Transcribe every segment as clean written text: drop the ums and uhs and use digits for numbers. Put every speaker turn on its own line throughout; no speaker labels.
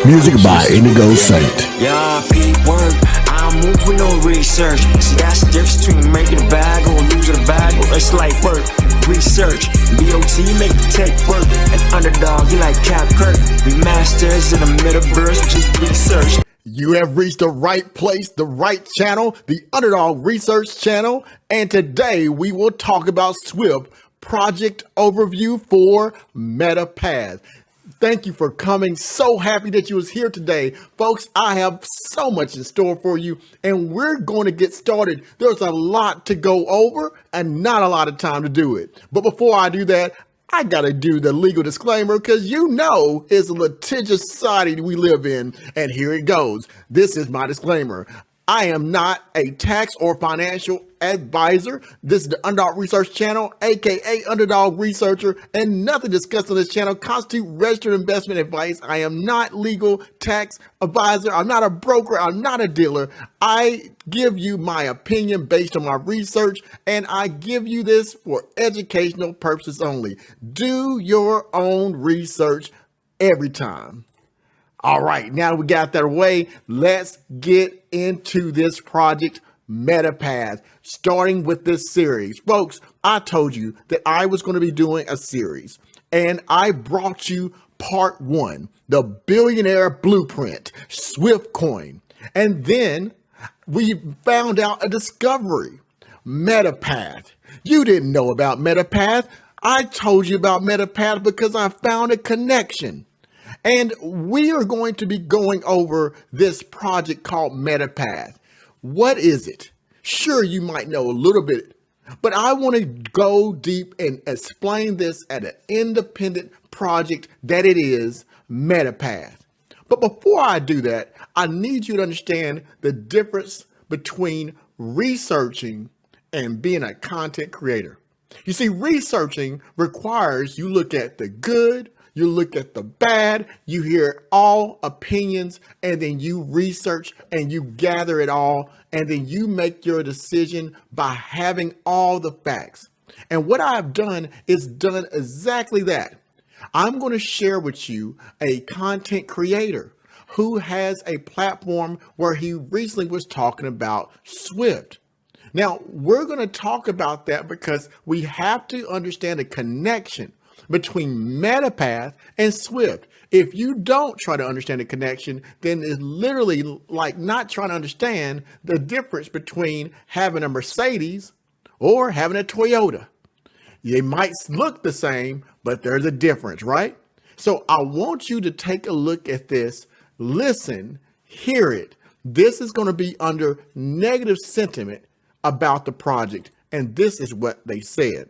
Music by Indigo Saint.
Yeah, peak work. I'm moving on research. See, that's the difference between making a bag or losing a bag. It's like work, research. BOT make the tech work. And Underdog, you like Cap Kirk. We masters in the metaverse, just research.
You have reached the right place, the right channel, the Underdog Research Channel. And today we will talk about SWFT project overview for MetaPath. Thank you for coming. So happy that you was here today. Folks, I have so much in store for you, and we're going to get started. There's a lot to go over and not a lot of time to do it. But before I do that, I got to do the legal disclaimer because you know it's a litigious society we live in. And here it goes. This is my disclaimer. I am not a tax or financial advisor. This is the Underdog Research Channel, aka Underdog Researcher, and nothing discussed on this channel constitutes registered investment advice. I am not legal tax advisor. I'm not a broker. I'm not a dealer. I give you my opinion based on my research, and I give you this for educational purposes only. Do your own research every time. All right, now we got that away, let's get into this project, MetaPath, starting with this series. Folks, I told you that I was going to be doing a series, and I brought you part one, the Billionaire Blueprint, SWFTCoin. And then we found out a discovery, MetaPath. You didn't know about MetaPath. I told you about MetaPath because I found a connection. And we are going to be going over this project called MetaPath. What is it? Sure, you might know a little bit, but I want to go deep and explain this at an independent project that it is, MetaPath. But before I do that, I need you to understand the difference between researching and being a content creator. You see, researching requires you look at the good, you look at the bad, you hear all opinions, and then you research and you gather it all, and then you make your decision by having all the facts. And what I've done is done exactly that. I'm going to share with you a content creator who has a platform where he recently was talking about SWFT. Now, we're going to talk about that because we have to understand the connection between MetaPath and SWFT. If you don't try to understand the connection, then it's literally like not trying to understand the difference between having a Mercedes or having a Toyota. They might look the same, but there's a difference, right? So I want you to take a look at this, listen, hear it. This is going to be under negative sentiment about the project, and this is what they said.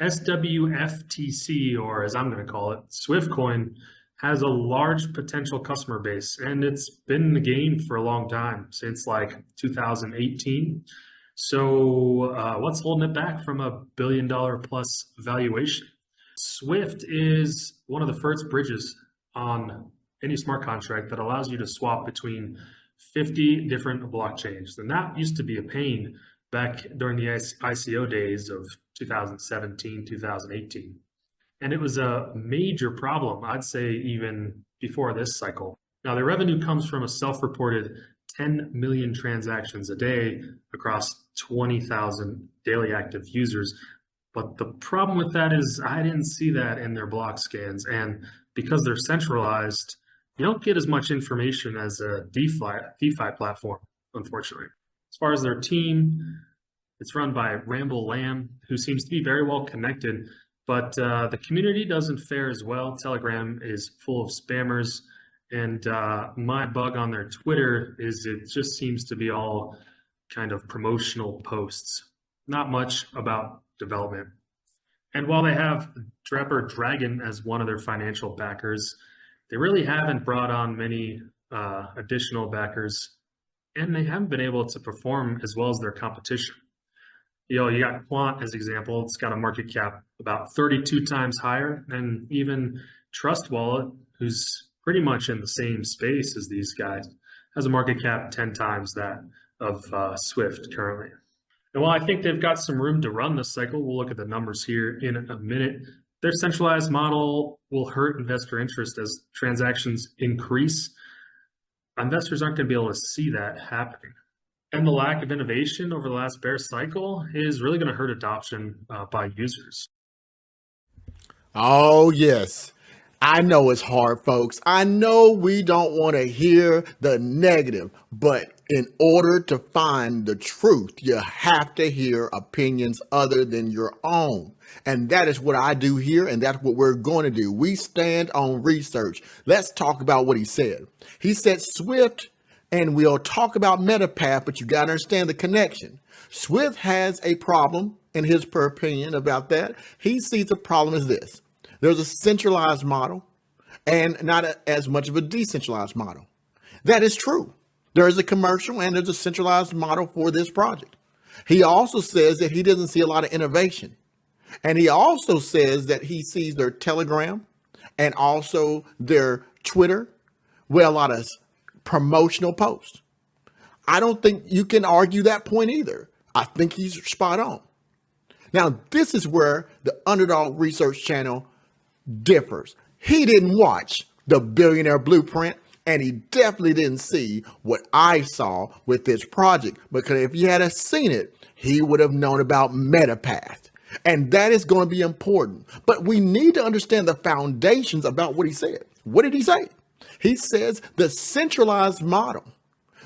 SWFTC, or as I'm going to call it, SWFTCoin, has a large potential customer base, and it's been in the game for a long time, since like 2018. So what's holding it back from a $1 billion plus valuation? SWFT is one of the first bridges on any smart contract that allows you to swap between 50 different blockchains. And that used to be a pain back during the ICO days of 2017, 2018. And it was a major problem, I'd say, even before this cycle. Now, the revenue comes from a self-reported 10 million transactions a day across 20,000 daily active users. But the problem with that is I didn't see that in their block scans. And because they're centralized, you don't get as much information as a DeFi platform, unfortunately. As far as their team, it's run by Ramble Lamb, who seems to be very well connected, but the community doesn't fare as well. Telegram is full of spammers, and my bug on their Twitter is it just seems to be all kind of promotional posts, not much about development. And while they have Draper Dragon as one of their financial backers, they really haven't brought on many additional backers, and they haven't been able to perform as well as their competition. You got Quant as example. It's got a market cap about 32 times higher, and even Trust Wallet, who's pretty much in the same space as these guys, has a market cap 10 times that of SWFT currently. And while I think they've got some room to run this cycle, we'll look at the numbers here in a minute. Their centralized model will hurt investor interest as transactions increase. Investors aren't going to be able to see that happening. And the lack of innovation over the last bear cycle is really going to hurt adoption by users.
Oh, yes. I know it's hard, folks. I know we don't want to hear the negative, but in order to find the truth, you have to hear opinions other than your own. And that is what I do here, and that's what we're going to do. We stand on research. Let's talk about what he said. He said Swift, and we'll talk about MetaPath, but you got to understand the connection. Swift has a problem, in his opinion, about that. He sees the problem as this. There's a centralized model and not as much of a decentralized model. That is true. There is a commercial and there's a centralized model for this project. He also says that he doesn't see a lot of innovation. And he also says that he sees their Telegram and also their Twitter with a lot of promotional posts. I don't think you can argue that point either. I think he's spot on. Now, this is where the Underdog Research Channel differs. He didn't watch the Billionaire Blueprint, and he definitely didn't see what I saw with this project, because if he had seen it, he would have known about MetaPath. And that is going to be important. But we need to understand the foundations about what he said. What did he say? He says the centralized model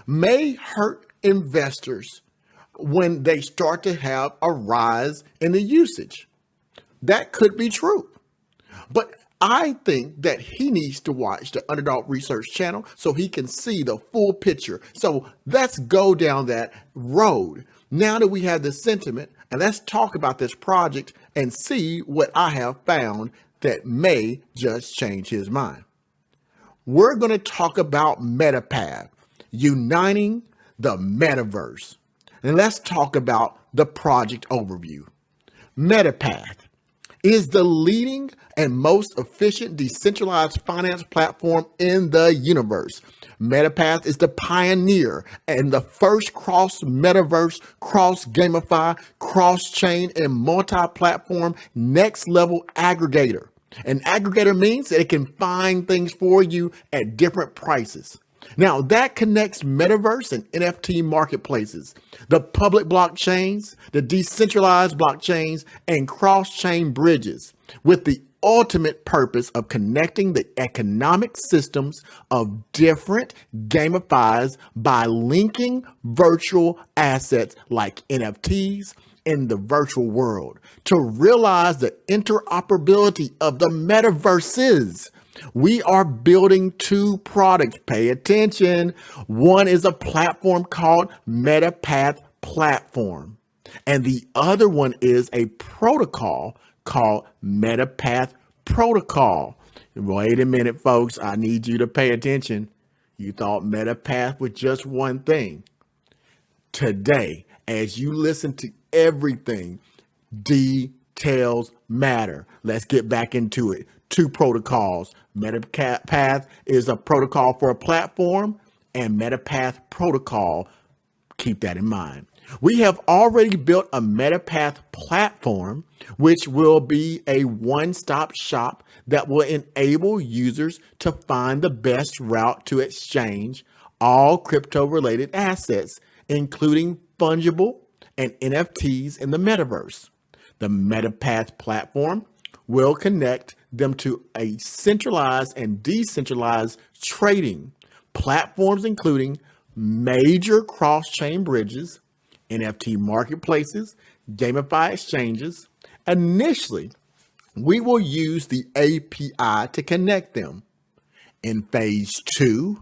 may hurt investors when they start to have a rise in the usage. That could be true. But I think that he needs to watch the Underdog Research Channel so he can see the full picture. So let's go down that road. Now that we have the sentiment, and let's talk about this project and see what I have found that may just change his mind. We're going to talk about MetaPath, uniting the metaverse. And let's talk about the project overview. MetaPath is the leading and most efficient decentralized finance platform in the universe. MetaPath is the pioneer and the first cross-metaverse, cross-gamify, cross-chain, and multi-platform next-level aggregator. An aggregator means that it can find things for you at different prices. Now, that connects metaverse and NFT marketplaces, the public blockchains, the decentralized blockchains, and cross-chain bridges with the ultimate purpose of connecting the economic systems of different gamifiers by linking virtual assets like NFTs in the virtual world to realize the interoperability of the metaverses. We are building two products. Pay attention. One is a platform called MetaPath Platform, and the other one is a protocol called MetaPath Protocol. Wait a minute, folks. I need you to pay attention. You thought MetaPath was just one thing. Today, as you listen to everything, details matter. Let's get back into it. Two protocols. MetaPath is a protocol for a platform, and MetaPath Protocol, keep that in mind. We have already built a MetaPath platform, which will be a one-stop shop that will enable users to find the best route to exchange all crypto-related assets, including fungible and NFTs in the metaverse. The MetaPath platform will connect them to a centralized and decentralized trading platforms, including major cross-chain bridges, NFT marketplaces, gamify exchanges. Initially, we will use the API to connect them. In phase 2,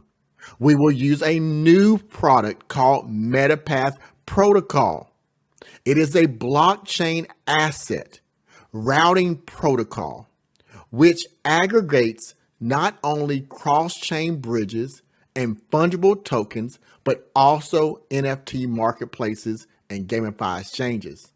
we will use a new product called MetaPath Protocol. It is a blockchain asset routing protocol, which aggregates not only cross-chain bridges and fungible tokens, but also NFT marketplaces and gamify exchanges.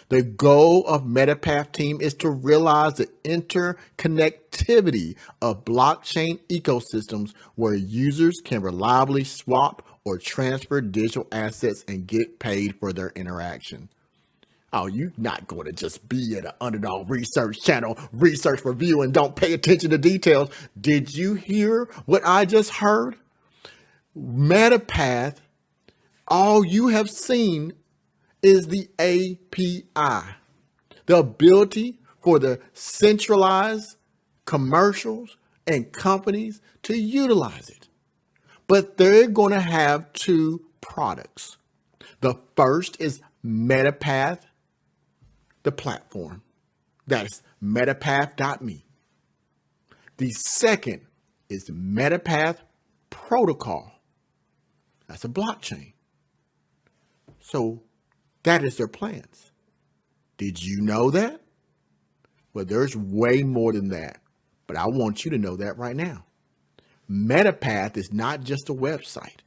The goal of MetaPath Team is to realize the interconnectivity of blockchain ecosystems where users can reliably swap or transfer digital assets and get paid for their interaction. Oh, you're not going to just be at an Underdog Research Channel research review and don't pay attention to details. Did you hear what I just heard? MetaPath, all you have seen is the API, the ability for the centralized commercials and companies to utilize it. But they're going to have two products. The first is MetaPath, the platform. That's metapath.me. The second is the MetaPath protocol. That's a blockchain. So that is their plans. Did you know that? Well, there's way more than that, but I want you to know that right now. MetaPath is not just a website.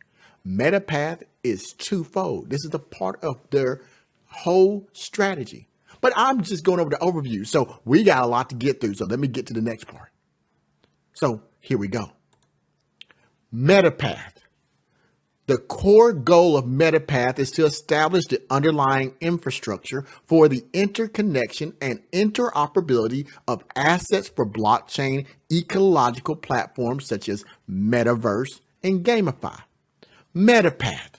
MetaPath is twofold. This is the part of their whole strategy. But I'm just going over the overview. So we got a lot to get through. So let me get to the next part. So here we go. MetaPath. The core goal of MetaPath is to establish the underlying infrastructure for the interconnection and interoperability of assets for blockchain ecological platforms such as Metaverse and GameFi. MetaPath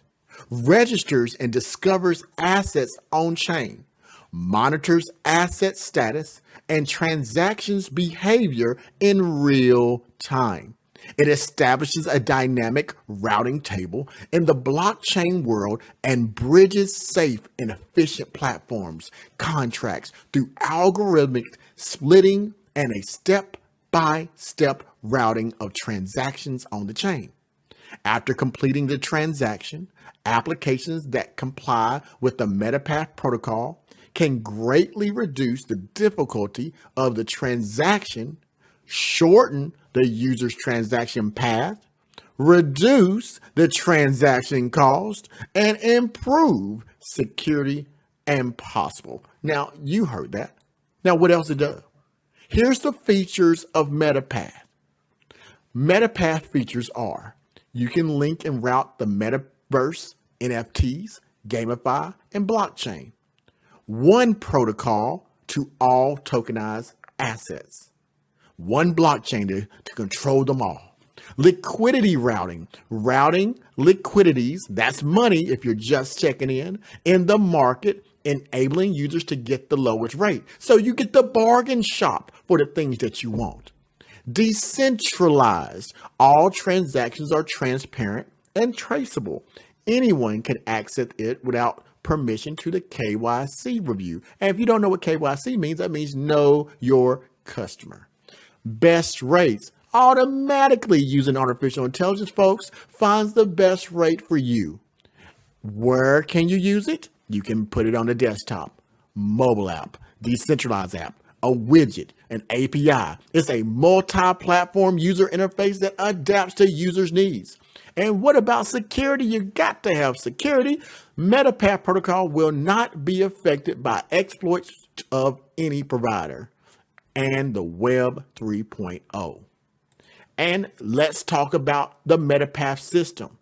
registers and discovers assets on chain, monitors asset status and transactions behavior in real time. It establishes a dynamic routing table in the blockchain world and bridges safe and efficient platforms, contracts through algorithmic splitting and a step-by-step routing of transactions on the chain. After completing the transaction, applications that comply with the MetaPath protocol can greatly reduce the difficulty of the transaction, shorten the user's transaction path, reduce the transaction cost, and improve security and possible. Now, you heard that. Now, what else it does? Here's the features of MetaPath. MetaPath features are: you can link and route the metaverse, NFTs, GameFi, and blockchain. One protocol to all tokenized assets. One blockchain to control them all. Liquidity routing. Routing liquidities, that's money if you're just checking in the market, enabling users to get the lowest rate. So you get the bargain shop for the things that you want. Decentralized. All transactions are transparent and traceable. Anyone can access it without permission to the KYC review. And if you don't know what KYC means, that means know your customer. Best rates. Automatically using artificial intelligence, folks, finds the best rate for you. Where can you use it? You can put it on the desktop, mobile app, decentralized app, a widget, an API. It's a multi-platform user interface that adapts to users' needs. And what about security? You got to have security. MetaPath protocol will not be affected by exploits of any provider. And the Web 3.0. And let's talk about the MetaPath system.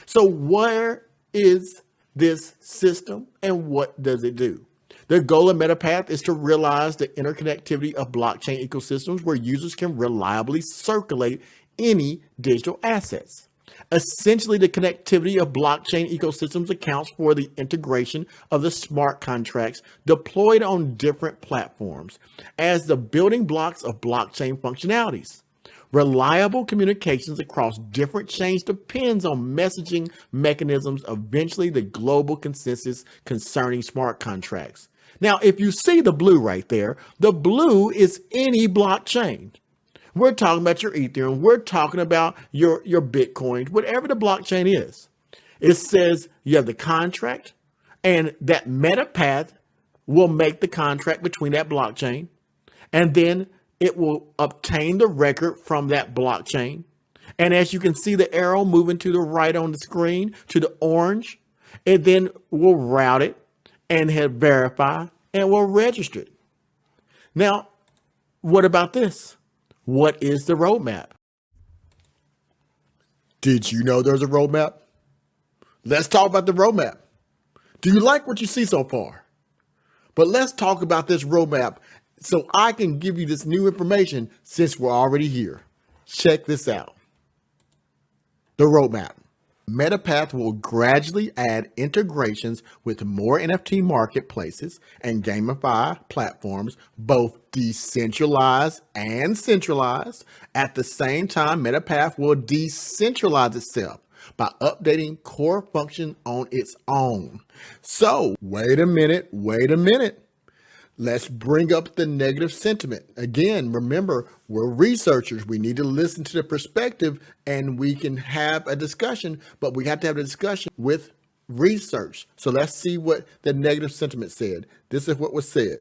So where is this system and what does it do? The goal of MetaPath is to realize the interconnectivity of blockchain ecosystems where users can reliably circulate any digital assets. Essentially, the connectivity of blockchain ecosystems accounts for the integration of the smart contracts deployed on different platforms as the building blocks of blockchain functionalities. Reliable communications across different chains depends on messaging mechanisms, eventually the global consensus concerning smart contracts. Now, if you see the blue right there, the blue is any blockchain. We're talking about your Ethereum. We're talking about your Bitcoin, whatever the blockchain is. It says you have the contract, and that MetaPath will make the contract between that blockchain, and then it will obtain the record from that blockchain. And as you can see the arrow moving to the right on the screen, to the orange, it then will route it and hit verify and will register it. Now, what about this? What is the roadmap? Did you know there's a roadmap? Let's talk about the roadmap. Do you like what you see so far? But let's talk about this roadmap so I can give you this new information since we're already here. Check this out. The roadmap. MetaPath will gradually add integrations with more NFT marketplaces and gamify platforms, both decentralized and centralized. At the same time, MetaPath will decentralize itself by updating core function on its own. So, wait a minute. Let's bring up the negative sentiment. Again, remember, we're researchers. We need to listen to the perspective and we can have a discussion, but we have to have a discussion with research. So let's see what the negative sentiment said. This is what was said.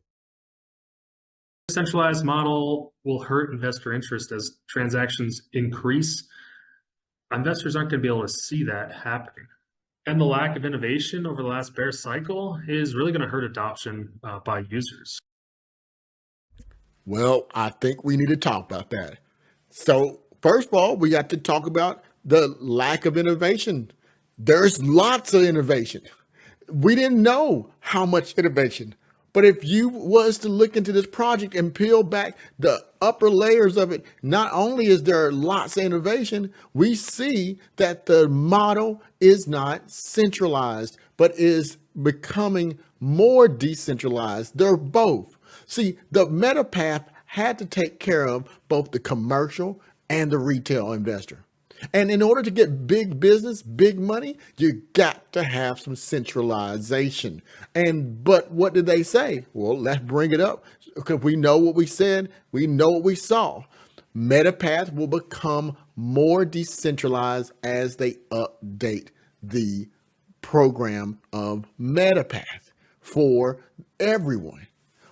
Centralized model will hurt investor interest as transactions increase. Investors aren't going to be able to see that happening. And the lack of innovation over the last bear cycle is really going to hurt adoption by users.
Well, I think we need to talk about that. So first of all, we got to talk about the lack of innovation. There's lots of innovation. We didn't know how much innovation. But if you was to look into this project and peel back the upper layers of it, not only is there lots of innovation, we see that the model is not centralized, but is becoming more decentralized. They're both. See, the MetaPath had to take care of both the commercial and the retail investor. And in order to get big business, big money, you got to have some centralization. But what did they say? Well, let's bring it up because we know what we said. We know what we saw. MetaPath will become more decentralized as they update the program of MetaPath for everyone.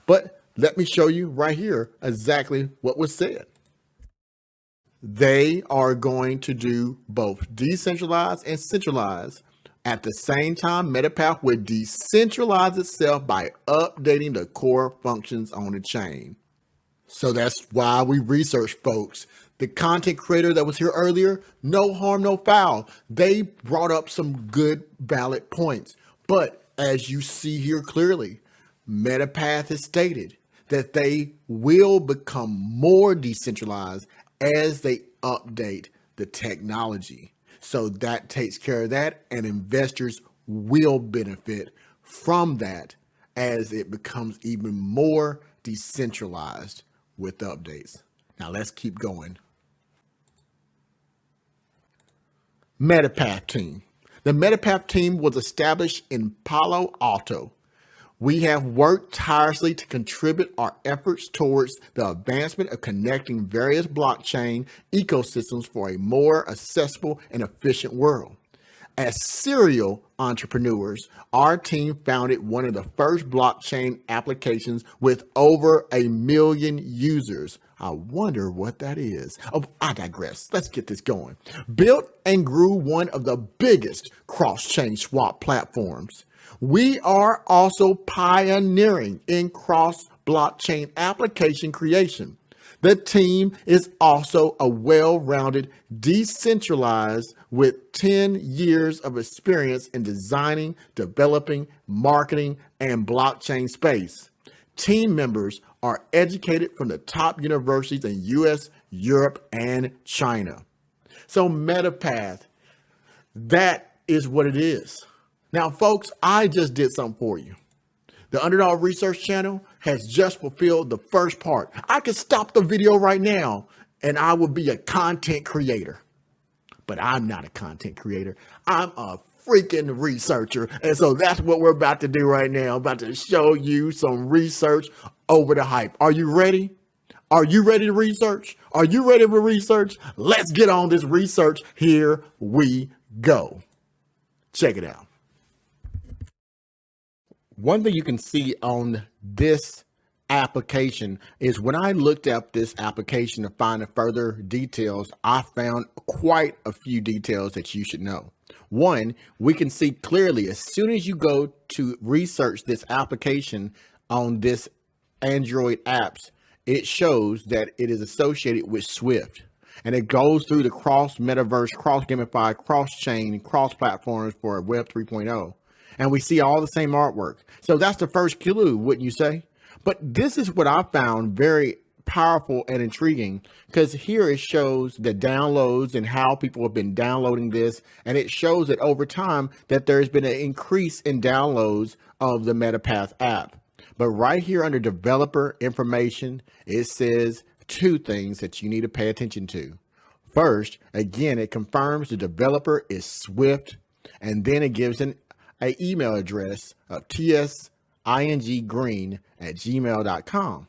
But let me show you right here exactly what was said. They are going to do both decentralized and centralized. At the same time, MetaPath will decentralize itself by updating the core functions on the chain. So that's why we research, folks. The content creator that was here earlier, no harm, no foul. They brought up some good, valid points. But as you see here clearly, MetaPath has stated that they will become more decentralized as they update the technology. So that takes care of that, and investors will benefit from that as it becomes even more decentralized with updates. Now let's keep going. MetaPath Team. The MetaPath Team was established in Palo Alto. We have worked tirelessly to contribute our efforts towards the advancement of connecting various blockchain ecosystems for a more accessible and efficient world. As serial entrepreneurs, our team founded one of the first blockchain applications with over 1 million users. I wonder what that is. Oh, I digress. Let's get this going. Built and grew one of the biggest cross-chain swap platforms. We are also pioneering in cross-blockchain application creation. The team is also a well-rounded, decentralized with 10 years of experience in designing, developing, marketing, and blockchain space. Team members are educated from the top universities in US, Europe, and China. So MetaPath, that is what it is. Now, folks, I just did something for you. The Underdog Research Channel has just fulfilled the first part. I could stop the video right now and I would be a content creator. But I'm not a content creator. I'm a freaking researcher. And so that's what we're about to do right now. I'm about to show you some research over the hype. Are you ready? Are you ready to research? Are you ready for research? Let's get on this research. Here we go. Check it out. One thing you can see on this application is when I looked up this application to find the further details, I found quite a few details that you should know. One, we can see clearly as soon as you go to research this application on this Android apps, it shows that it is associated with SWFT. And it goes through the cross metaverse, cross gamified, cross chain, cross platforms for Web 3.0. and we see all the same artwork. So that's the first clue, wouldn't you say? But this is what I found very powerful and intriguing, because here it shows the downloads and how people have been downloading this. And it shows that over time that there's been an increase in downloads of the MetaPath app. But right here under developer information, it says two things that you need to pay attention to. First, again, it confirms the developer is Swift, and then it gives an email address of tsinggreen@gmail.com.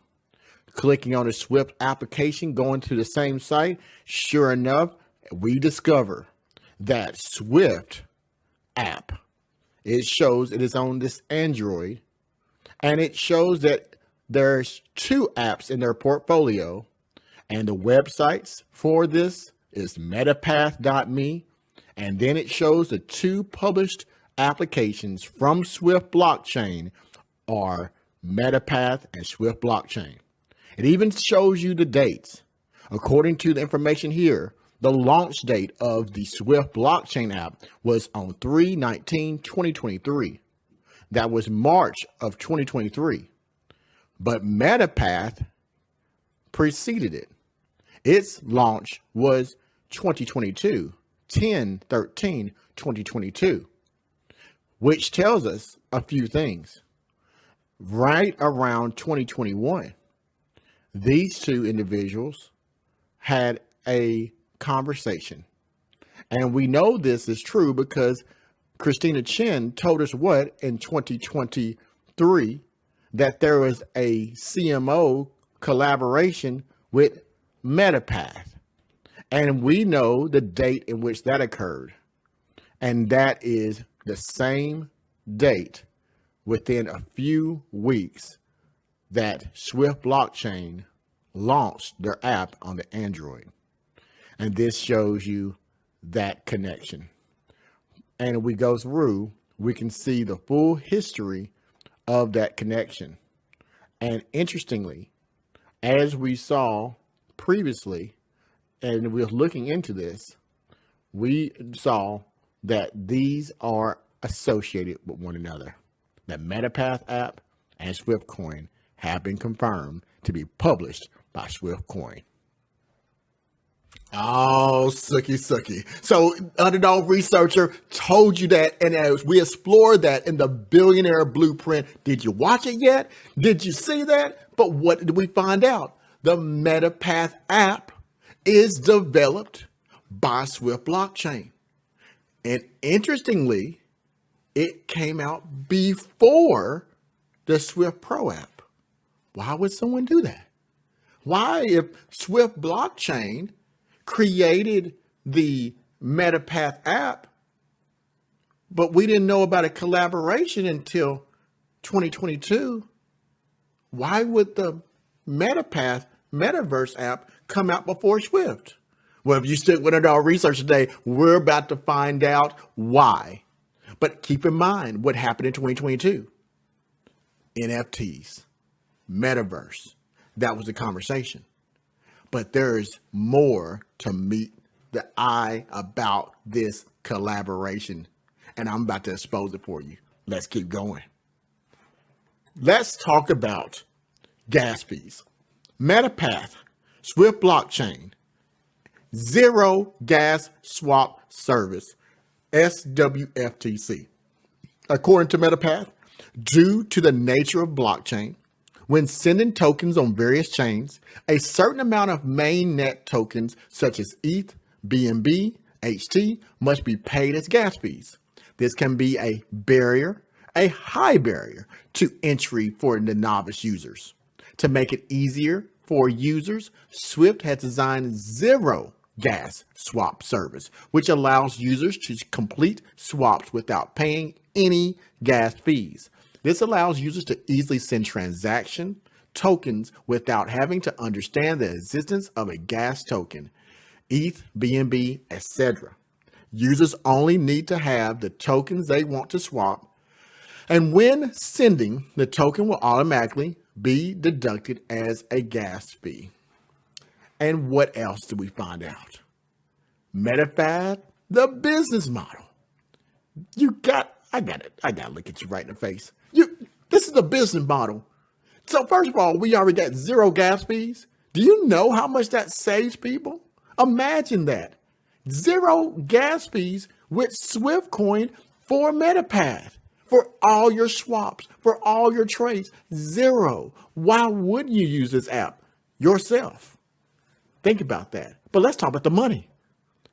Clicking on the Swift application, going to the same site, sure enough, we discover that Swift app, it shows it is on this Android, and it shows that there's two apps in their portfolio, and the websites for this is metapath.me, and then it shows the two published applications from Swift Blockchain are MetaPath and SWFT Blockchain. It even shows you the dates. According to the information here, the launch date of the SWFT Blockchain app was on 3/19/2023. That was March of 2023. But MetaPath preceded it. Its launch was 2022, 10/13/2022, which tells us a few things. Right around 2021, these two individuals had a conversation. And we know this is true because Christina Chen told us what in 2023 that there was a CMO collaboration with MetaPath. And we know the date in which that occurred. And that is the same date within a few weeks that SWFT Blockchain launched their app on the Android. And this shows you that connection. And we go through, we can see the full history of that connection. And interestingly, as we saw previously, and we were looking into this, we saw that these are associated with one another. The MetaPath app and SWFT Coin have been confirmed to be published by SWFT Coin. Oh, sucky. So Underdog Researcher told you that, and as we explored that in the Billionaire Blueprint, did you watch it yet? Did you see that? But what did we find out? The MetaPath app is developed by SWFT Blockchain. And interestingly, it came out before the SWFT Pro app. Why would someone do that? Why, if SWFT Blockchain created the MetaPath app, but we didn't know about a collaboration until 2022, why would the MetaPath Metaverse app come out before SWFT? Well, if you stick with our research today, we're about to find out why. But keep in mind what happened in 2022. NFTs, Metaverse, that was the conversation. But there's more to meet the eye about this collaboration. And I'm about to expose it for you. Let's keep going. Let's talk about gas fees. MetaPath, SWFT Blockchain, Zero Gas Swap Service, SWFTC. According to MetaPath, due to the nature of blockchain, when sending tokens on various chains, a certain amount of mainnet tokens such as ETH, BNB, HT must be paid as gas fees. This can be a barrier, a high barrier to entry for the novice users. To make it easier for users, SWFT has designed Zero Gas Swap Service, which allows users to complete swaps without paying any gas fees. This allows users to easily send transaction tokens without having to understand the existence of a gas token, ETH, BNB, etc. Users only need to have the tokens they want to swap, and when sending, the token will automatically be deducted as a gas fee. And what else do we find out? MetaPath, the business model. You got I got it. I got to look at you right in the face. This is the business model. So first of all, we already got zero gas fees. Do you know how much that saves people? Imagine that. Zero gas fees with SWFTCoin for MetaPath. For all your swaps, for all your trades, zero. Why wouldn't you use this app yourself? Think about that. But let's talk about the money.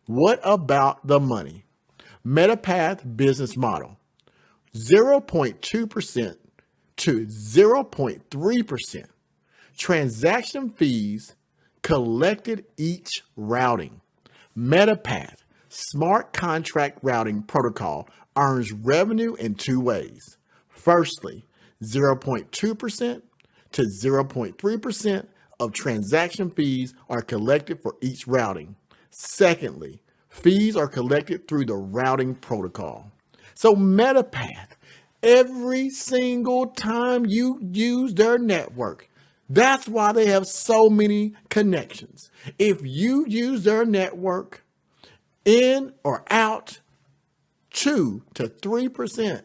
What about the money? MetaPath business model, 0.2% to 0.3%. Transaction fees collected each routing. MetaPath smart contract routing protocol earns revenue in two ways. Firstly, 0.2% to 0.3% of transaction fees are collected for each routing. Secondly, fees are collected through the routing protocol. So MetaPath, every single time you use their network, that's why they have so many connections. If you use their network in or out, 2 to 3%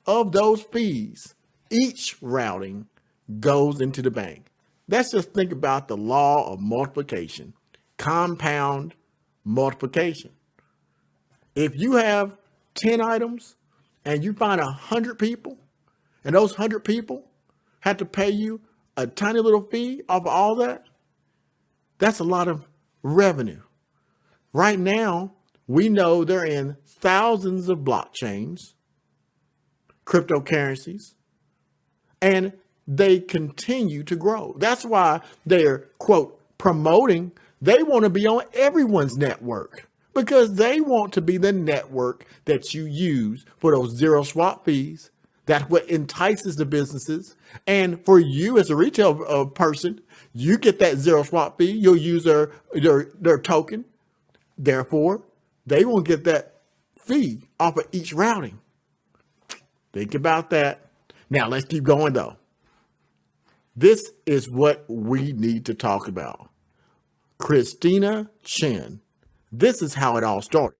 of those fees, each routing goes into the bank. Let's just think about the law of multiplication, compound multiplication. If you have 10 items and you find 100 people, and those 100 people have to pay you a tiny little fee off of all that, that's a lot of revenue. Right now, we know they're in thousands of blockchains, cryptocurrencies, and they continue to grow. That's why they're, quote, promoting. They want to be on everyone's network because they want to be the network that you use for those zero swap fees. That's what entices the businesses. And for you as a retail person, you get that zero swap fee. You'll use their token. Therefore, they won't get that fee off of each routing. Think about that. Now, let's keep going, though. This is what we need to talk about. Christina Chen. This is how it all started.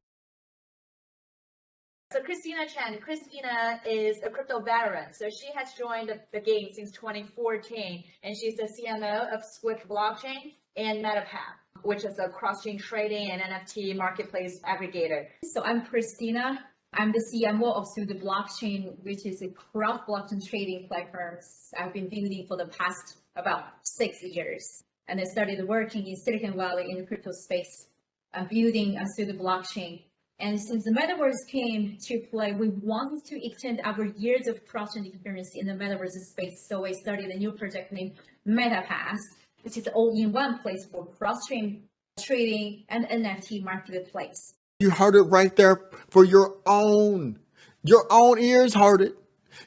So Christina Chen. Christina is a crypto veteran. So she has joined the game since 2014, and she's the CMO of SWFT Blockchain and MetaPath, which is a cross-chain trading and NFT marketplace aggregator.
So I'm Christina. I'm the CMO of SWFT Blockchain, which is a cross-blockchain trading platform I've been building for the past about 6 years. And I started working in Silicon Valley in the crypto space, building a SWFT Blockchain. And since the metaverse came to play, we wanted to extend our years of cross-chain experience in the metaverse space. So I started a new project named MetaPath, which is all-in-one place for cross-chain trading and NFT marketplace.
You heard it right there for your own ears heard it.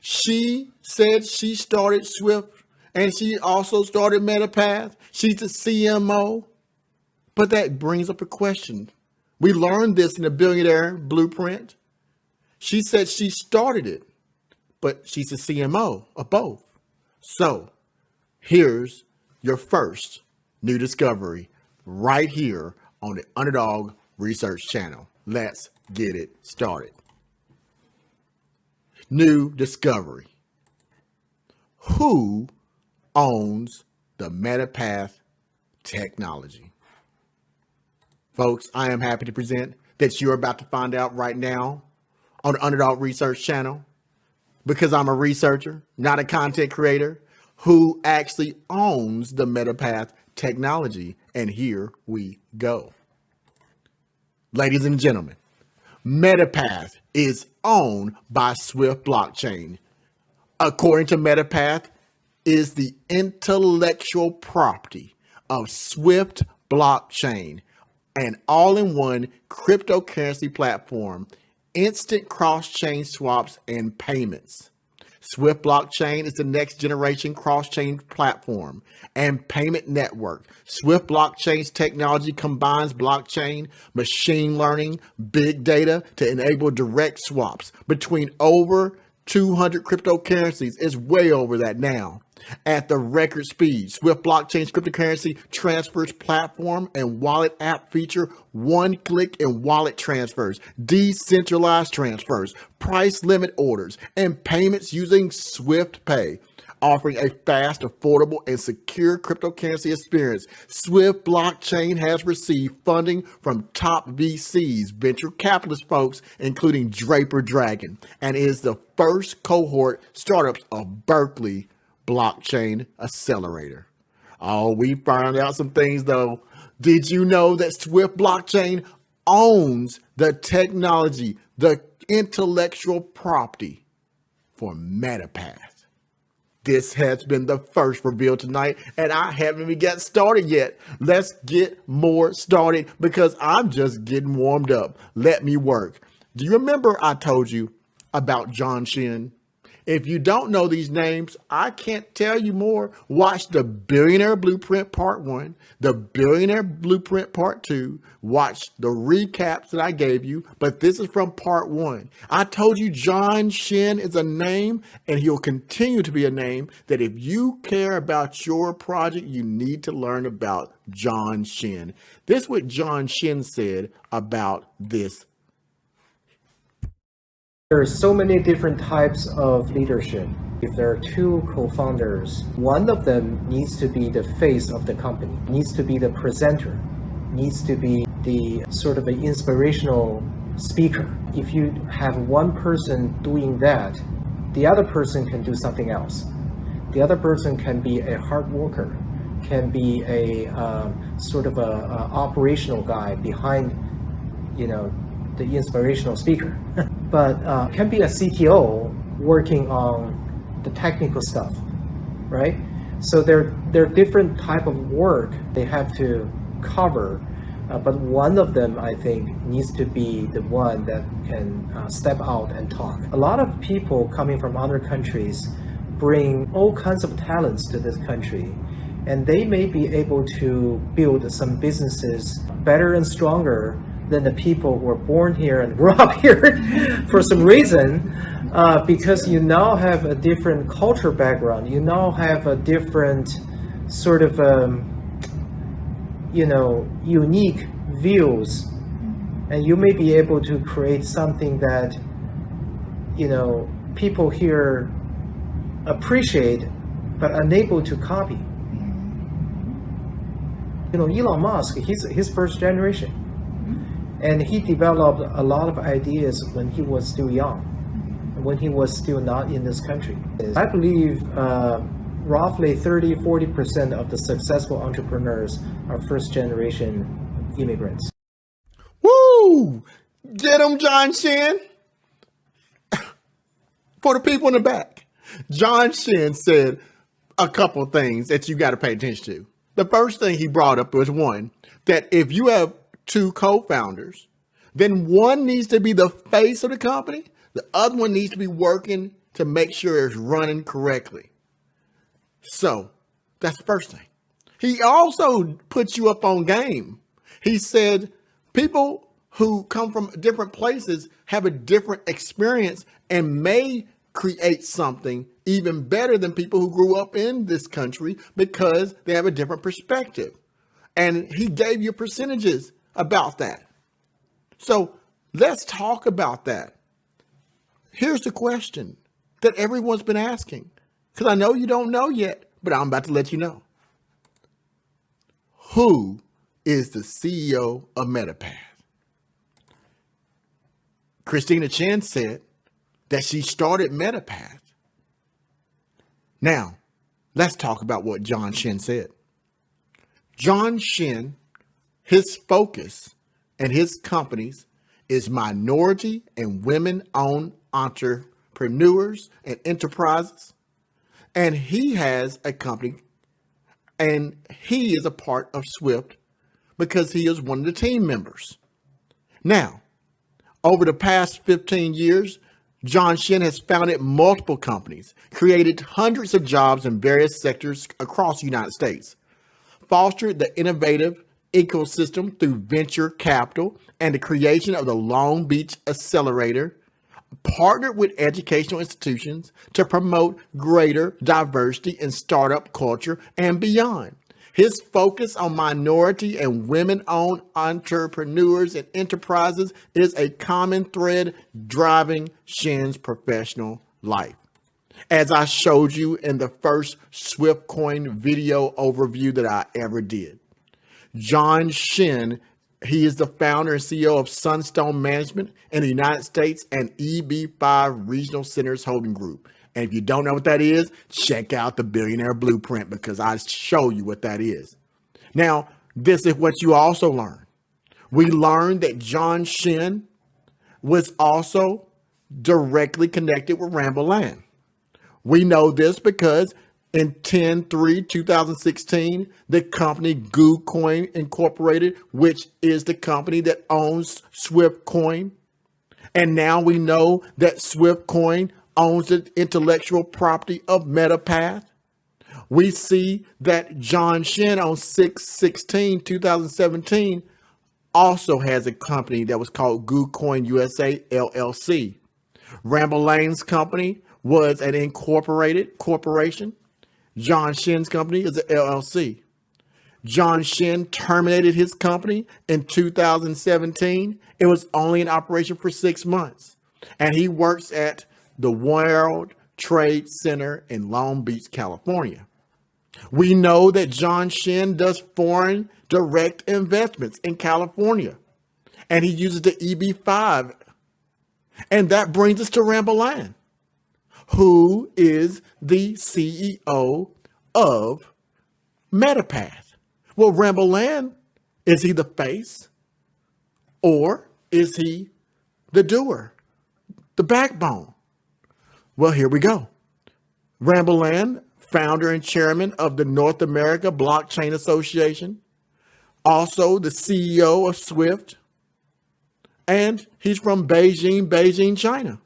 She said she started SWFT and she also started MetaPath. She's the CMO. But that brings up a question. We learned this in the Billionaire blueprint. She said she started it, but she's the CMO of both. So here's your first new discovery right here on the Underdog Research Channel. Let's get it started. New discovery. Who owns the MetaPath technology? Folks, I am happy to present that you're about to find out right now on the Underdog Research Channel, because I'm a researcher, not a content creator, who actually owns the MetaPath technology. And here we go. Ladies and gentlemen, MetaPath is owned by SWFT Blockchain. According to MetaPath, is the intellectual property of SWFT Blockchain, an all-in-one cryptocurrency platform, instant cross-chain swaps and payments. SWFT Blockchain is the next generation cross-chain platform and payment network. SWFT Blockchain's technology combines blockchain, machine learning, big data to enable direct swaps between over 200 cryptocurrencies. It's way over that now. At the record speed, Swift Blockchain's cryptocurrency transfers platform and wallet app feature one-click and wallet transfers, decentralized transfers, price limit orders, and payments using Swift Pay, offering a fast, affordable, and secure cryptocurrency experience. Swift Blockchain has received funding from top VCs, venture capitalist folks, including Draper Dragon, and is the first cohort startups of Berkeley Blockchain Accelerator. Oh, we found out some things though. Did you know that Swift Blockchain owns the technology, the intellectual property for MetaPath? This has been the first reveal tonight, and I haven't even got started yet. Let's get more started because I'm just getting warmed up. Let me work. Do you remember I told you about John Shen? If you don't know these names, I can't tell you more. Watch the Billionaire Blueprint Part 1, the Billionaire Blueprint Part 2. Watch the recaps that I gave you, but this is from Part 1. I told you John Shen is a name, and he'll continue to be a name that if you care about your project, you need to learn about John Shen. This is what John Shen said about this.
There are so many different types of leadership. If there are two co-founders, one of them needs to be the face of the company, needs to be the presenter, needs to be the sort of an inspirational speaker. If you have one person doing that, the other person can do something else. The other person can be a hard worker, can be a sort of a operational guy behind, the inspirational speaker. But can be a CTO working on the technical stuff, right? So there are different type of work they have to cover, but one of them, I think, needs to be the one that can step out and talk. A lot of people coming from other countries bring all kinds of talents to this country, and they may be able to build some businesses better and stronger than the people who were born here and grew up here for some reason, because you now have a different culture background, you now have a different sort of, unique views, and you may be able to create something that, people here appreciate but unable to copy. Elon Musk, he's first generation. And he developed a lot of ideas when he was still young, when he was still not in this country. I believe roughly 30-40% of the successful entrepreneurs are first generation immigrants.
Woo! Get him, John Shen. For the people in the back, John Shen said a couple of things that you got to pay attention to. The first thing he brought up was one, that if you have two co-founders, then one needs to be the face of the company. The other one needs to be working to make sure it's running correctly. So that's the first thing. He also puts you up on game. He said people who come from different places have a different experience and may create something even better than people who grew up in this country because they have a different perspective. And he gave you percentages about that. So let's talk about that. Here's the question that everyone's been asking, because I know you don't know yet, but I'm about to let you know. Who is the CEO of MetaPath? Christina Chen said that she started MetaPath. Now, let's talk about what John Shen said. John Shen, his focus and his companies is minority and women-owned entrepreneurs and enterprises. And he has a company, and he is a part of SWFT because he is one of the team members. Now, over the past 15 years, John Shen has founded multiple companies, created hundreds of jobs in various sectors across the United States, fostered the innovative ecosystem through venture capital and the creation of the Long Beach Accelerator, partnered with educational institutions to promote greater diversity in startup culture and beyond. His focus on minority and women-owned entrepreneurs and enterprises is a common thread driving Shen's professional life. As I showed you in the first SWFTCoin video overview that I ever did, John Shen, he is the founder and CEO of Sunstone Management in the United States and EB5 Regional Centers Holding Group. And if you don't know what that is, check out the Billionaire Blueprint, because I show you what that is. Now, this is what you also learn. We learned that John Shen was also directly connected with Ramboland. We know this because in 10/3/2016, the company Viewpoint Incorporated, which is the company that owns SWFTCoin, and now we know that SWFTCoin owns the intellectual property of MetaPath. We see that John Shen on 6/16/2017 also has a company that was called Viewpoint USA LLC. Rambolane's company was an incorporated corporation. John Shen's company is an LLC. John Shen terminated his company in 2017. It was only in operation for 6 months. And he works at the World Trade Center in Long Beach, California. We know that John Shen does foreign direct investments in California, and he uses the EB5. And that brings us to Ramboland, who is the CEO of MetaPath. Well, Ramboland, is he the face, or is he the doer, the backbone? Well, here we go. Ramboland, founder and chairman of the North America Blockchain Association, also the CEO of SWFT, and he's from Beijing, China.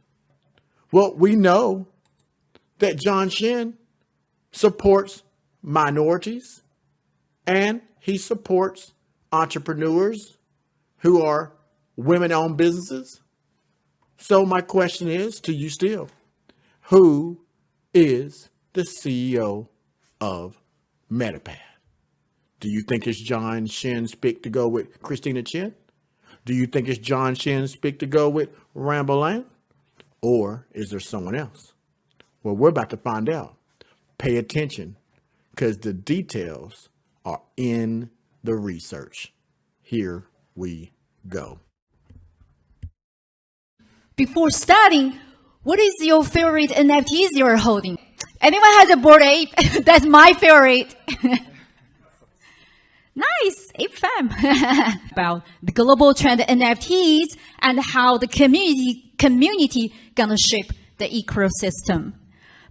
Well, we know that John Shen supports minorities and he supports entrepreneurs who are women-owned businesses. So my question is to you still, who is the CEO of MetaPath? Do you think it's John Shen's pick to go with Christina Chen? Do you think it's John Shen's pick to go with Ramboland? Or is there someone else? Well, we're about to find out. Pay attention, because the details are in the research. Here we go.
Before starting, what is your favorite NFTs you're holding? Anyone has a Bored Ape? That's my favorite. Nice, Ape fam. About the global trend NFTs and how the community gonna shape the ecosystem.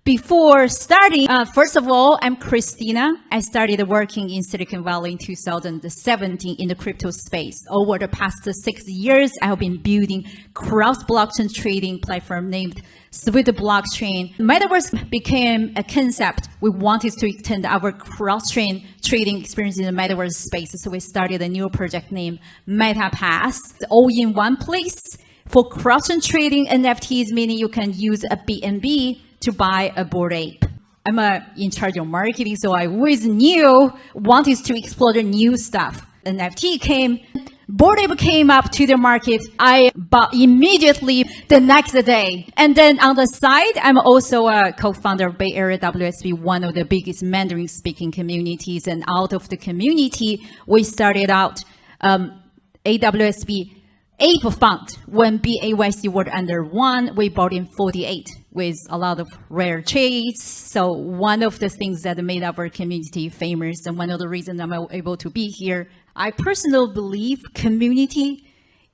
Before starting, first of all, I'm Christina. I started working in Silicon Valley in 2017 in the crypto space. Over the past 6 years, I have been building cross-blockchain trading platform named SWFT Blockchain. Metaverse became a concept. We wanted to extend our cross-chain trading experience in the Metaverse space. So we started a new project named MetaPath, all in one place for cross-chain trading NFTs, meaning you can use a BNB to buy a Bored Ape. I'm in charge of marketing, so I always wanted to explore the new stuff. NFT came, Bored Ape came up to the market. I bought immediately the next day. And then on the side, I'm also a co-founder of Bay Area WSB, one of the biggest Mandarin speaking communities. And out of the community, we started out AWSB Ape Fund. When BAYC were under 1, we bought in 48 with a lot of rare trades. So one of the things that made our community famous, and one of the reasons I'm able to be here, I personally believe community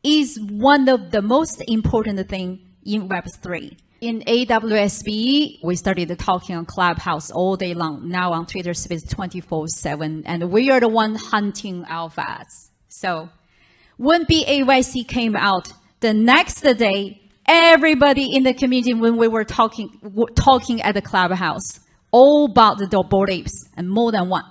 is one of the most important thing in Web3. In AWSB, we started talking on Clubhouse all day long, now on Twitter Space 24/7, and we are the one hunting alphas. So when BAYC came out, the next day, everybody in the community, when we were talking at the Clubhouse, all about the Bored Apes, and more than one.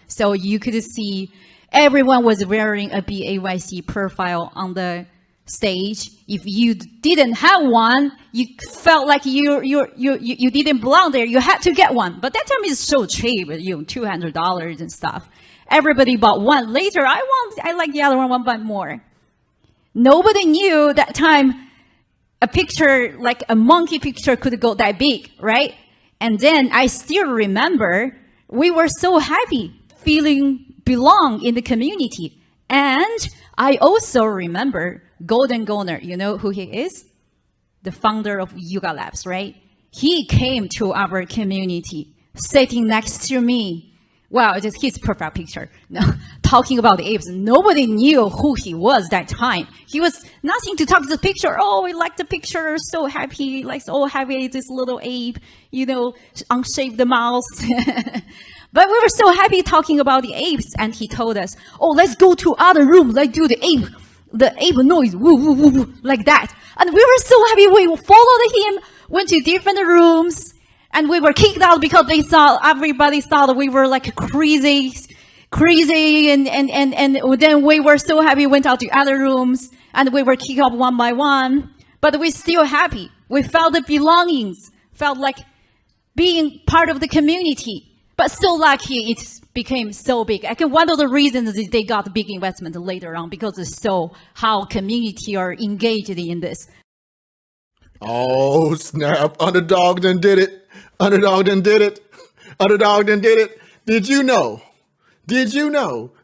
So you could see everyone was wearing a BAYC profile on the
stage. If you didn't have one, you felt like you didn't belong there. You had to get one. But that time is so cheap, $200 and stuff. Everybody bought one. Later, I like the other one but more. Nobody knew that time a picture, like a monkey picture, could go that big, right? And then I still remember we were so happy, feeling belong in the community. And I also remember Golden Goner. You know who he is? The founder of Yuga Labs, right? He came to our community, sitting next to me. Wow, just his profile picture. No, talking about the apes. Nobody knew who he was that time. He was nothing to talk to the picture. Oh, we like the picture. So happy. Like, so happy. This little ape, unshaved mouth. But we were so happy talking about the apes. And he told us, oh, let's go to other room. Let's do the ape noise. Woo, woo, woo, woo, like that. And we were so happy. We followed him, went to different rooms. And we were kicked out because everybody thought we were like crazy. And then we were so happy, went out to other rooms and we were kicked out one by one. But we're still happy. We felt the belongings, felt like being part of the community. But so lucky it became so big. I think one of the reasons is they got big investment later on because it's so how community are engaged in this.
Oh, snap. Underdog done did it. Underdog done did it. Underdog done did it. Did you know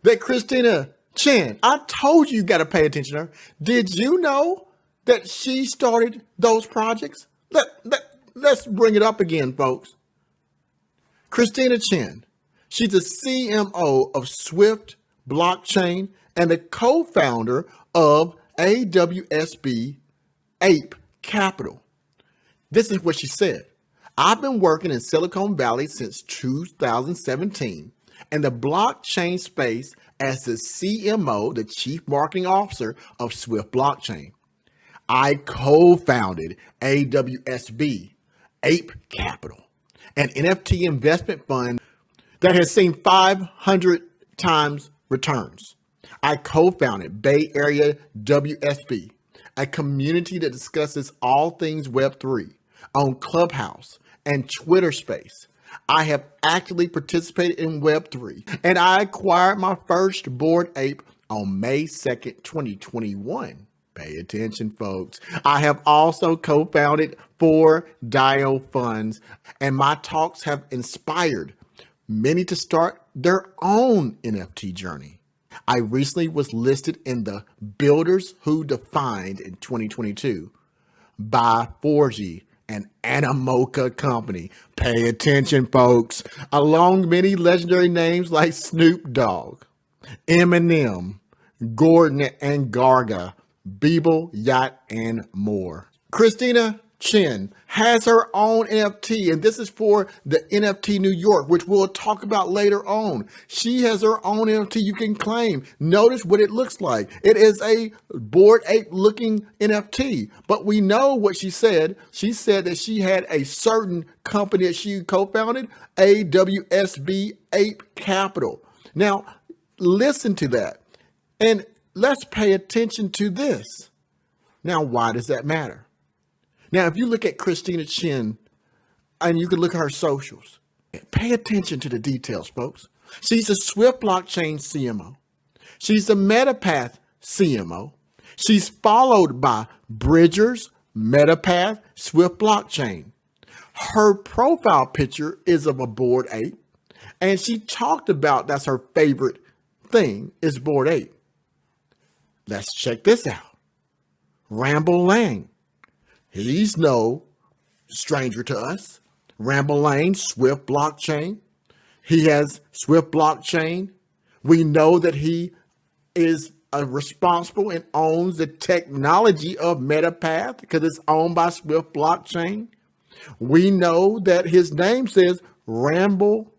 that Christina Chen, I told you got to pay attention to her. Did you know that she started those projects? Let's bring it up again, folks. Christina Chen, she's the CMO of SWFT Blockchain and the co-founder of AWSB Ape Capital. This is what she said. I've been working in Silicon Valley since 2017 in the blockchain space as the CMO, the Chief Marketing Officer of SWFT Blockchain. I co-founded AWSB Ape Capital, an NFT investment fund that has seen 500 times returns. I co-founded Bay Area WSB, a community that discusses all things Web3 on Clubhouse and Twitter Space. I have actively participated in Web3, and I acquired my first Bored Ape on May 2nd, 2021. Pay attention, folks. I have also co-founded 4 DIO funds, and my talks have inspired many to start their own NFT journey. I recently was listed in the Builders Who Defined in 2022 by 4G, an Animoca company. Pay attention, folks. Along many legendary names like Snoop Dogg, Eminem, Gordon and Garga, Beeble, Yacht, and more. Christina Chen has her own NFT, and this is for the NFT New York, which we'll talk about later on. She has her own NFT you can claim. Notice what it looks like. It is a Bored Ape looking NFT, but we know what she said. She said that she had a certain company that she co-founded, AWSB Ape Capital. Now, listen to that, and let's pay attention to this. Now, why does that matter? Now, if you look at Christina Chen, and you can look at her socials, pay attention to the details, folks. She's a SWFT Blockchain CMO. She's a MetaPath CMO. She's followed by Bridgers, MetaPath, SWFT Blockchain. Her profile picture is of a Bored Ape, and she talked about that's her favorite thing is Bored Ape. Let's check this out. Ramble Lang. He's no stranger to us. Ramble Lane, SWFT Blockchain. He has SWFT Blockchain. We know that he is responsible and owns the technology of MetaPath because it's owned by SWFT Blockchain. We know that his name says Ramble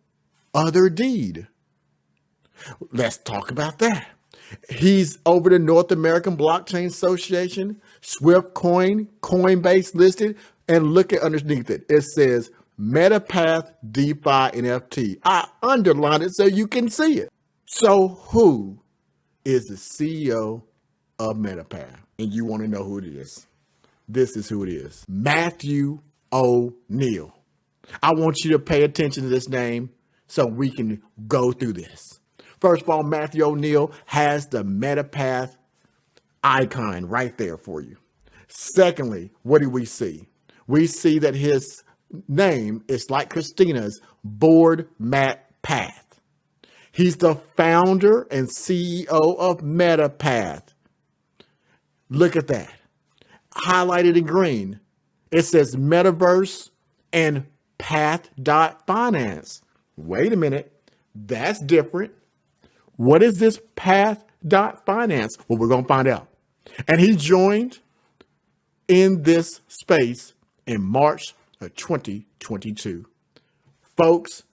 Other Deed. Let's talk about that. He's over the North American Blockchain Association, SWFT Coin, Coinbase listed, and look at underneath it. It says MetaPath DeFi NFT. I underlined it so you can see it. So who is the CEO of MetaPath? and you want to know who it is, this is who it is. Matthew O'Neill. I want you to pay attention to this name so we can go through this. First of all, Matthew O'Neill has the MetaPath icon right there for you. Secondly, what do we see? We see that his name is like Christina's, Board MetaPath. He's the founder and CEO of MetaPath. Look at that. Highlighted in green. It says Metaverse and Path.finance. Wait a minute. That's different. What is this Path.finance? Well, we're going to find out. And he joined in this space in March of 2022. Folks,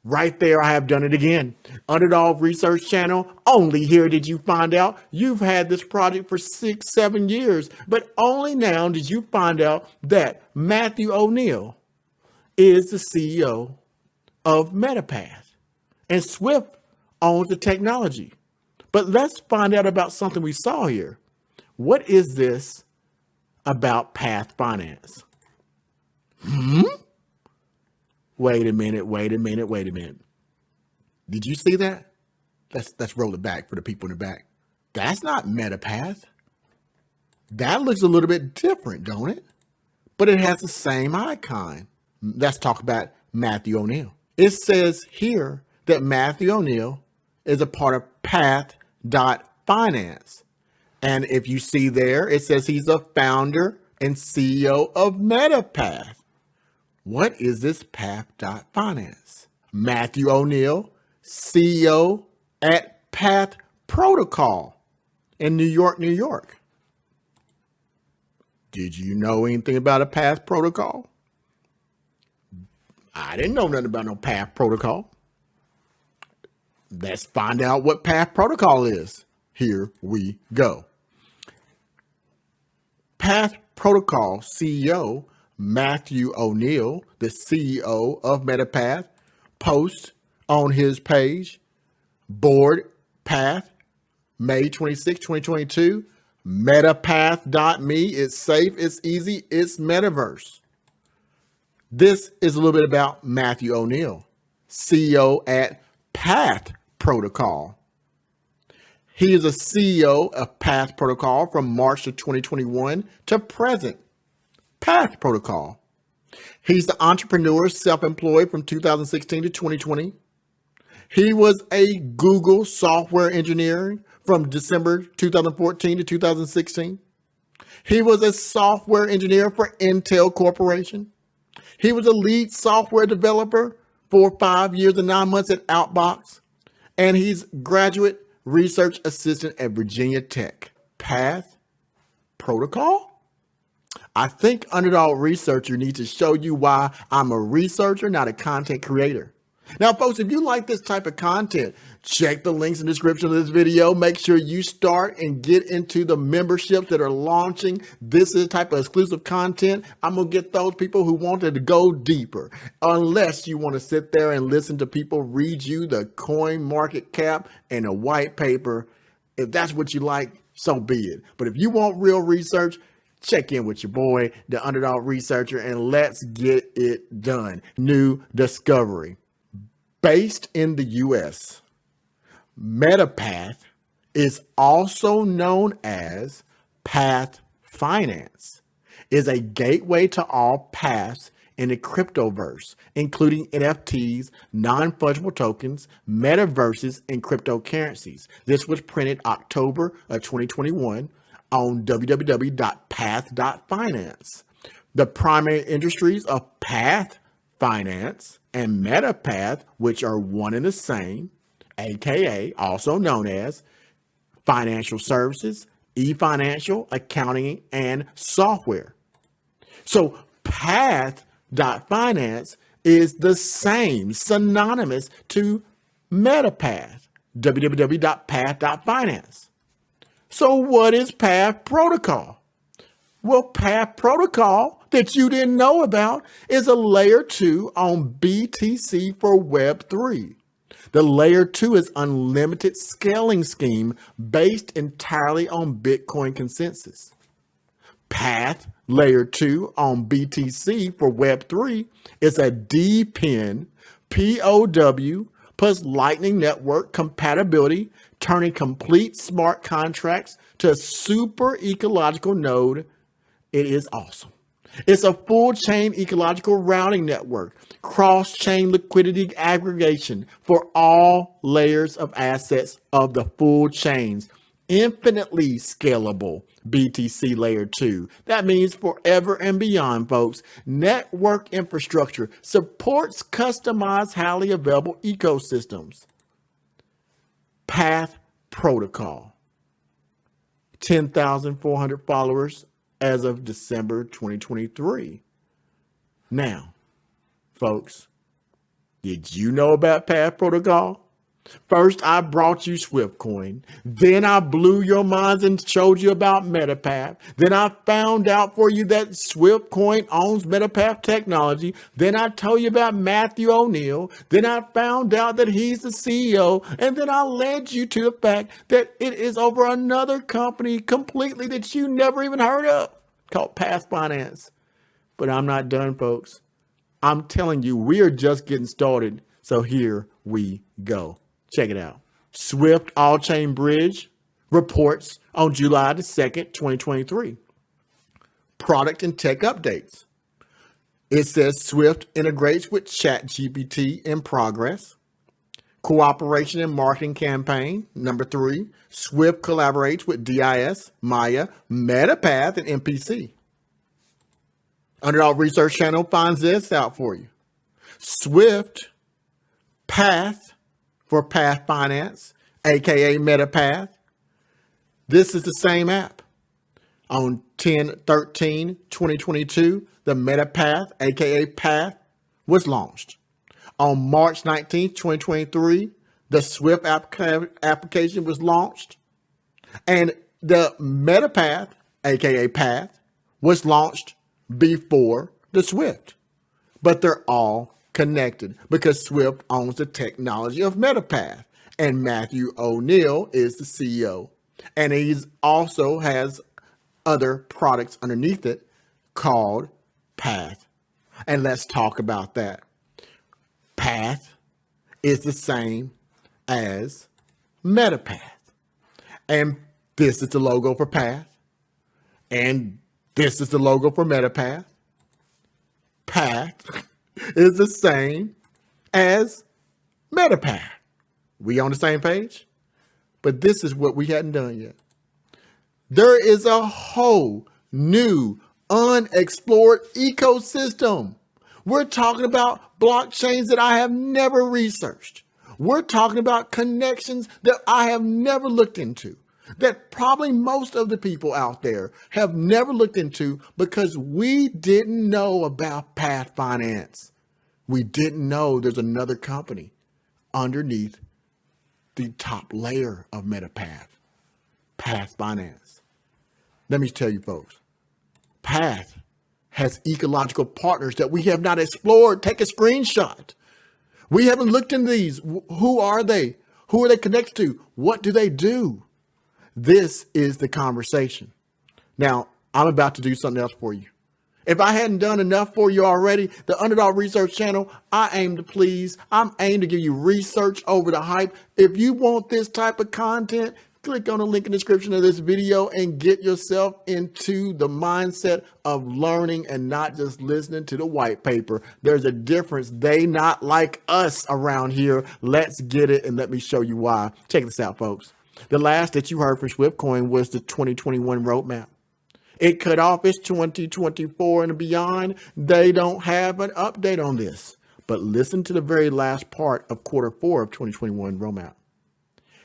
right there, I have done it again. Underdog Research Channel, only here did you find out you've had this project for 6-7 years, but only now did you find out that Matthew O'Neill is the CEO of MetaPath, and SWFT owns the technology. But let's find out about something we saw here. What is this about Path Finance? Wait a minute. Did you see that? Let's roll it back for the people in the back. That's not MetaPath. That looks a little bit different, don't it? But it has the same icon. Let's talk about Matthew O'Neill. It says here that Matthew O'Neill is a part of Path.finance. And if you see there, it says he's a founder and CEO of MetaPath. What is this Path.finance? Matthew O'Neill, CEO at Path Protocol in New York, New York. Did you know anything about a Path Protocol? I didn't know nothing about no Path Protocol. Let's find out what Path Protocol is. Here we go. Path Protocol CEO Matthew O'Neill, the CEO of MetaPath, posts on his page, Board Path, May 26, 2022, MetaPath.me. It's safe, it's easy, it's metaverse. This is a little bit about Matthew O'Neill, CEO at Path Protocol. He is a CEO of Path Protocol from March of 2021 to present. Path Protocol. He's the entrepreneur, self-employed from 2016 to 2020. He was a Google software engineer from December 2014 to 2016. He was a software engineer for Intel Corporation. He was a lead software developer for 5 years and 9 months at Outbox. And he's graduate research assistant at Virginia Tech. Path Protocol? I think Underdog Researcher needs to show you why I'm a researcher, not a content creator. Now, folks, if you like this type of content, check the links in the description of this video. Make sure you start and get into the memberships that are launching. This is the type of exclusive content. I'm going to get those people who wanted to go deeper. Unless you want to sit there and listen to people read you the coin market cap and a white paper. If that's what you like, so be it. But if you want real research, check in with your boy, the Underdog Researcher, and let's get it done. New discovery. Based in the US, MetaPath is also known as Path Finance, is a gateway to all paths in the cryptoverse, including NFTs, non-fungible tokens, metaverses, and cryptocurrencies. This was printed October of 2021 on www.path.finance. The primary industries of Path Finance and MetaPath, which are one and the same, aka also known as financial services, e-financial, accounting, and software. So Path.finance is the same, synonymous to MetaPath, www.path.finance. So what is Path Protocol? Well, Path Protocol that you didn't know about is a layer 2 on BTC for Web3. The layer 2 is unlimited scaling scheme based entirely on Bitcoin consensus. Path Layer 2 on BTC for Web3 is a DPIN POW plus Lightning Network compatibility, turning complete smart contracts to a super ecological node. It is awesome. It's a full chain ecological routing network, cross-chain liquidity aggregation for all layers of assets of the full chains, infinitely scalable BTC layer 2. That means forever and beyond, folks. Network infrastructure supports customized, highly available ecosystems. Path protocol, 10,400 followers as of December 2023. Now, folks, did you know about Path Protocol? First, I brought you SWFTCoin. Then I blew your minds and showed you about MetaPath. Then I found out for you that SWFTCoin owns MetaPath technology. Then I told you about Matthew O'Neill. Then I found out that he's the CEO. And then I led you to the fact that it is over another company completely that you never even heard of, called Path Finance. But I'm not done, folks. I'm telling you, we are just getting started. So here we go. Check it out. Swift All-Chain Bridge reports on July the 2nd, 2023. Product and tech updates. It says Swift integrates with ChatGPT in progress. Cooperation and marketing campaign. Number 3, Swift collaborates with DIS, Maya, MetaPath, and MPC. Underdog Research Channel finds this out for you. Swift Path for Path Finance, aka MetaPath. This is the same app. On 10/13/2022, the MetaPath, aka Path, was launched. On March 19th, 2023, the Swift application was launched. And the MetaPath, aka Path, was launched before the Swift. But they're all connected because Swift owns the technology of MetaPath, and Matthew O'Neill is the CEO, and he also has other products underneath it called Path. And let's talk about that. Path is the same as MetaPath, and this is the logo for Path, and this is the logo for MetaPath. Path is the same as MetaPath. We on the same page? But this is what we hadn't done yet. There is a whole new unexplored ecosystem. We're talking about blockchains that I have never researched. We're talking about connections that I have never looked into, that probably most of the people out there have never looked into because we didn't know about Path Finance. We didn't know there's another company underneath the top layer of MetaPath, Path Finance. Let me tell you, folks, Path has ecological partners that we have not explored. Take a screenshot. We haven't looked into these. Who are they? Who are they connected to? What do they do? This is the conversation. Now, I'm about to do something else for you. If I hadn't done enough for you already, the Underdog Research Channel, I aim to please. I'm aimed to give you research over the hype. If you want this type of content, click on the link in the description of this video and get yourself into the mindset of learning and not just listening to the white paper. There's a difference. They not like us around here. Let's get it, and let me show you why. Check this out, folks. The last that you heard from SWFTCoin was the 2021 roadmap. It cut off its 2024 and beyond. They don't have an update on this. But listen to the very last part of quarter 4 of 2021 roadmap.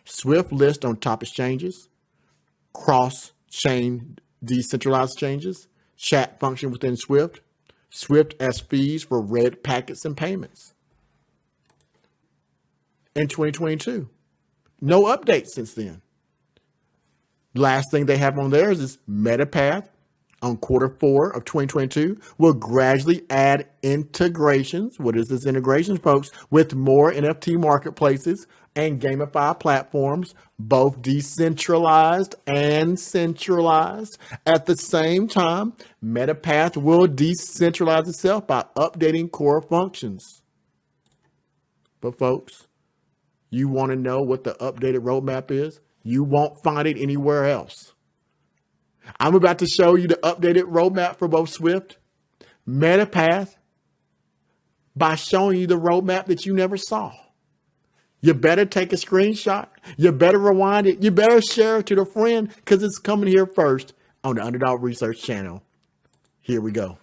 Swift list on top exchanges, cross-chain decentralized exchanges, chat function within Swift, Swift as fees for red packets and payments. In 2022. No updates since then. Last thing they have on theirs is MetaPath on Q4 of 2022, we'll gradually add integrations. What is this integrations, folks? With more NFT marketplaces and gamified platforms, both decentralized and centralized. At the same time, MetaPath will decentralize itself by updating core functions. But folks, you want to know what the updated roadmap is? You won't find it anywhere else. I'm about to show you the updated roadmap for both SWFT, MetaPath, by showing you the roadmap that you never saw. You better take a screenshot. You better rewind it. You better share it to the friend because it's coming here first on the Underdog Research Channel. Here we go.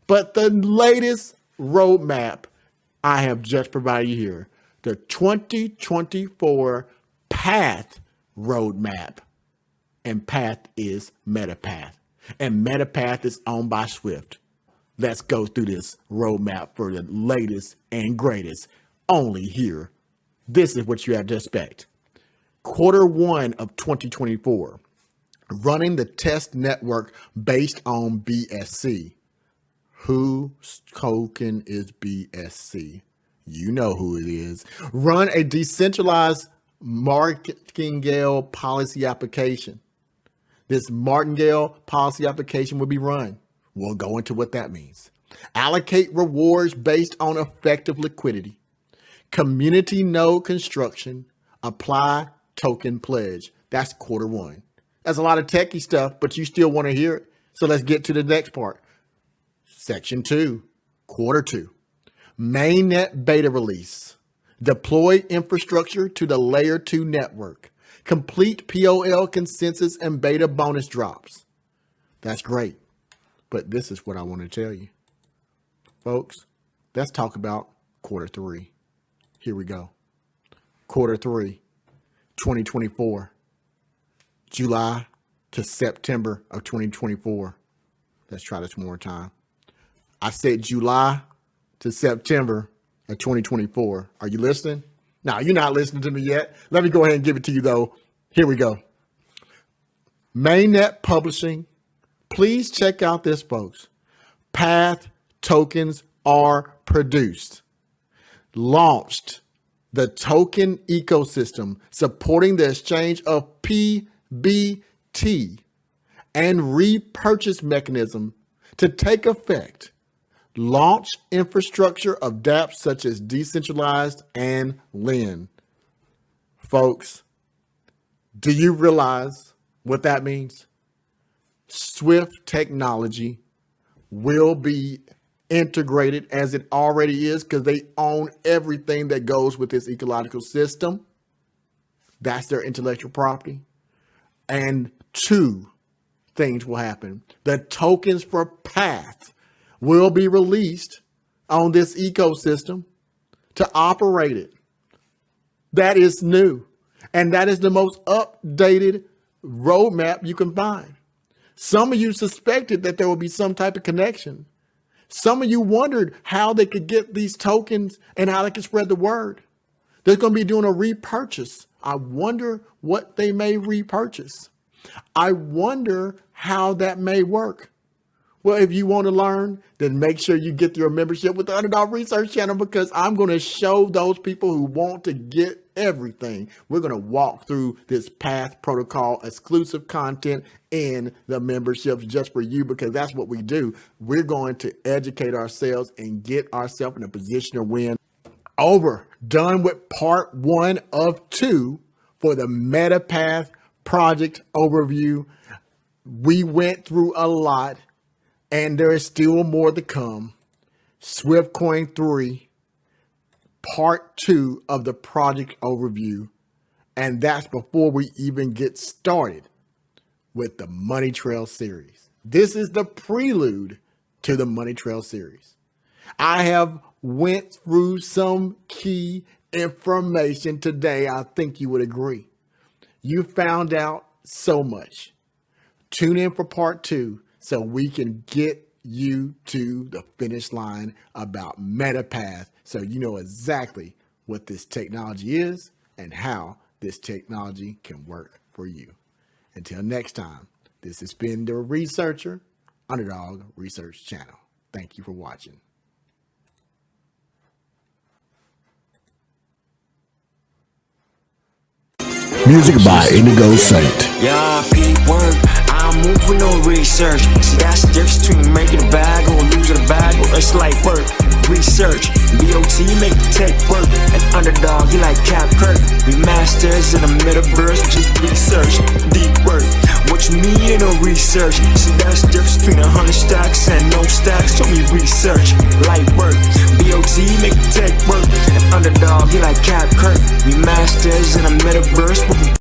But the latest roadmap I have just provided you here, the 2024 Path Roadmap. And Path is MetaPath. And MetaPath is owned by SWFT. Let's go through this roadmap for the latest and greatest. Only here. This is what you have to expect. Q1 of 2024. Running the test network based on BSC. Whose token is BSC? You know who it is. Run a decentralized martingale policy application. This martingale policy application will be run. We'll go into what that means. Allocate rewards based on effective liquidity. Community node construction. Apply token pledge. That's Q1. That's a lot of techie stuff, but you still want to hear it. So let's get to the next part. Section 2, Q2. Mainnet beta release. Deploy infrastructure to the layer 2 network. Complete POL consensus and beta bonus drops. That's great. But this is what I want to tell you. Folks, let's talk about Q3. Here we go. Q3, 2024. July to September of 2024. Let's try this one more time. I said July to September of 2024. Are you listening? Now, you're not listening to me yet. Let me go ahead and give it to you, though. Here we go. Mainnet Publishing. Please check out this, folks. Path tokens are produced. Launched the token ecosystem supporting the exchange of PBT and repurchase mechanism to take effect. Launch infrastructure of dApps such as Decentralized and Lend. Folks, do you realize what that means? SWFT technology will be integrated as it already is because they own everything that goes with this ecological system. That's their intellectual property. And two things will happen. The tokens for Path will be released on this ecosystem to operate it. That is new. And that is the most updated roadmap you can find. Some of you suspected that there would be some type of connection. Some of you wondered how they could get these tokens and how they could spread the word. They're going to be doing a repurchase. I wonder what they may repurchase. I wonder how that may work. Well, if you want to learn, then make sure you get your membership with the Underdog Research Channel because I'm going to show those people who want to get everything. We're going to walk through this Path protocol exclusive content in the memberships just for you because that's what we do. We're going to educate ourselves and get ourselves in a position to win. Over. Done with part 1 of 2 for the MetaPath project overview. We went through a lot. And there is still more to come. SWFTCoin 3, part 2 of the project overview. And that's before we even get started with the Money Trail series. This is the prelude to the Money Trail series. I have went through some key information today. I think you would agree. You found out so much. Tune in for part 2. So we can get you to the finish line about MetaPath so you know exactly what this technology is and how this technology can work for you. Until next time, This has been the Researcher, Underdog Research Channel. Thank you for watching.
Music by Indigo Sept.
Yeah, peak work, I'm moving on research. See, that's the difference between making a bag or losing a bag. Or it's like work, research. BOT make the tech work. And Underdog, you like Cap Kirk. We masters in the metaverse, just research. Deep work, what you mean in a research? See, that's the difference between 100 stacks and no stacks. Show me research, light work. BOT make the tech work. And Underdog, you like Cap Kirk. We masters in the metaverse.